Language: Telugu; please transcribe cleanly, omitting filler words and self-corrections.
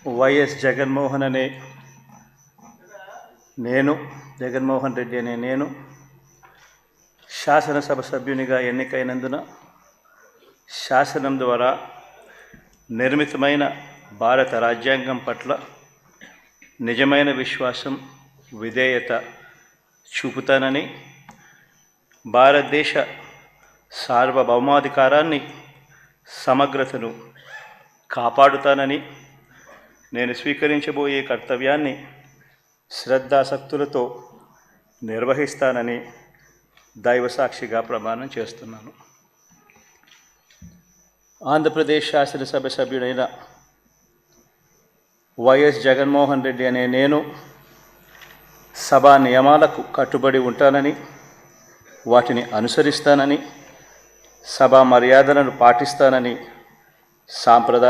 వైఎస్ జగన్మోహన్ రెడ్డి అనే నేను శాసనసభ సభ్యునిగా ఎన్నికైనందున శాసనం ద్వారా నిర్మితమైన భారత రాజ్యాంగం పట్ల నిజమైన విశ్వాసం, విధేయత చూపుతానని, భారతదేశ సార్వభౌమాధికారాన్ని, సమగ్రతను కాపాడుతానని, నేను స్వీకరించబోయే కర్తవ్యాన్ని శ్రద్ధాసక్తులతో నిర్వహిస్తానని దైవసాక్షిగా ప్రమాణం చేస్తున్నాను. ఆంధ్రప్రదేశ్ శాసనసభ సభ్యుడైన వైఎస్ జగన్మోహన్ రెడ్డి అనే నేను సభా నియమాలకు కట్టుబడి ఉంటానని, వాటిని అనుసరిస్తానని, సభా మర్యాదలను పాటిస్తానని, సాంప్రదాయ